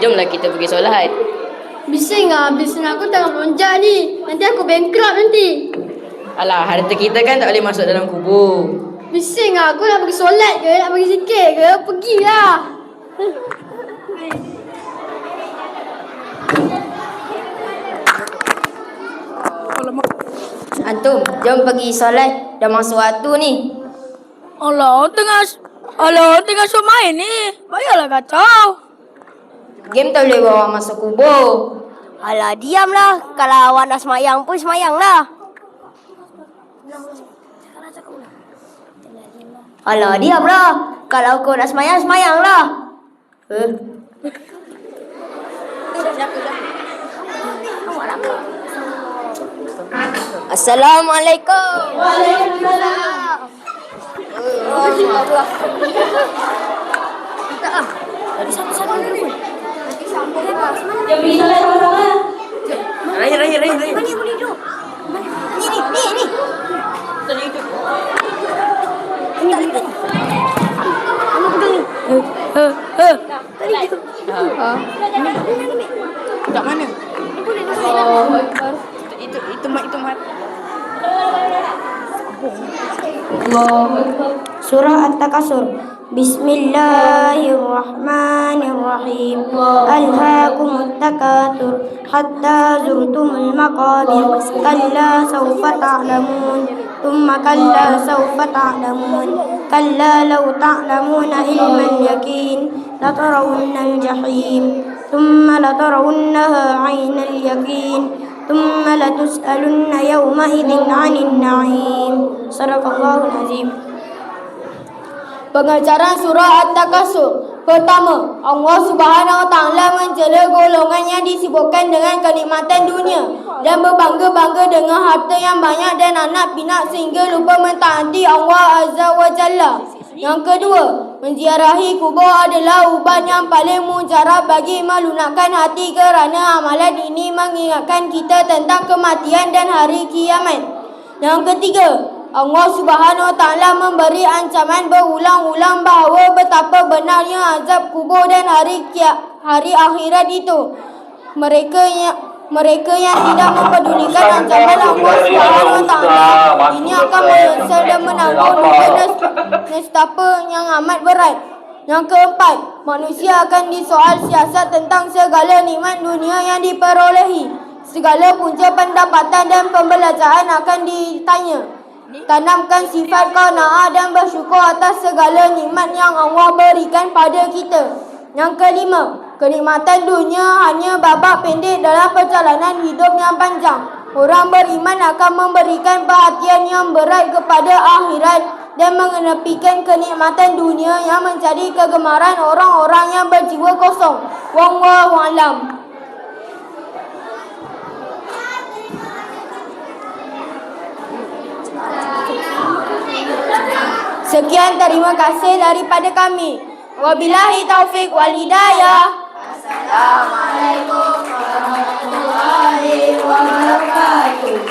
jomlah kita pergi solat. Bising lah, bising aku tengah melonjak ni. Nanti aku bankrupt nanti. Alah, harta kita kan tak boleh masuk dalam kubur. Bising lah, aku nak pergi solat ke? Nak pergi zikir ke? Pergilah. Antum, jom pergi solat. Dah masuk waktu ni. Alah, tengah show main ni. Bayarlah kacau. Game tak boleh bawa masuk kubur. Alah, diamlah. Kalau awak nak semayang pun semayanglah. Alah, diamlah. Kalau kau nak semayang, semayanglah. Assalamualaikum. Waalaikumsalam. Jom pergi solat sama-sama. Raya. Ni. Tak mana? Itu mat. Surah At-Takasur. Bismillahirrahmanirrahim. Alhaakumut takatsur hatta zurtumul maqabir. Kalla sawfa ta'lamun. Thumma kalla sawfa ta'lamun. Kalla law ta'lamuna ilmal yaqin latarawunnal jahim. Thumma latarawunnaha 'ainal yaqin. Thumma latus'alunna yawma idzin 'anil na'im. Sadaqallahul azim. Pengajaran surah At-Takasur. Pertama, Allah Subhanahu Wa Taala mencela golongan yang disibukkan dengan kenikmatan dunia dan berbangga-bangga dengan harta yang banyak dan anak pinak sehingga lupa mentaati Allah Azza wa Jalla. Yang kedua, menziarahi kubur adalah ubat yang paling mujarab bagi melunakkan hati kerana amalan ini mengingatkan kita tentang kematian dan hari kiamat. Yang ketiga, Allah Subhanahu Wa Taala memberi ancaman berulang-ulang bahawa betapa benarnya azab kubur dan hari akhirat itu. Mereka yang tidak mempedulikan ancaman Allah Subhanahu Wa Taala ini akan menyesal dan menanggung luka nestapa yang amat berat. Yang keempat, manusia akan disoal siasat tentang segala nikmat dunia yang diperolehi. Segala punca pendapatan dan pembelajaran akan ditanya. Tanamkan sifat qanaah dan bersyukur atas segala nikmat yang Allah berikan pada kita. Yang kelima, kenikmatan dunia hanya babak pendek dalam perjalanan hidup yang panjang. Orang beriman akan memberikan perhatian yang berat kepada akhirat dan mengenepikan kenikmatan dunia yang menjadi kegemaran orang-orang yang berjiwa kosong. Wallahu a'lam. Sekian, terima kasih daripada kami. Wabillahi taufik wal hidayah. Assalamualaikum warahmatullahi wabarakatuh.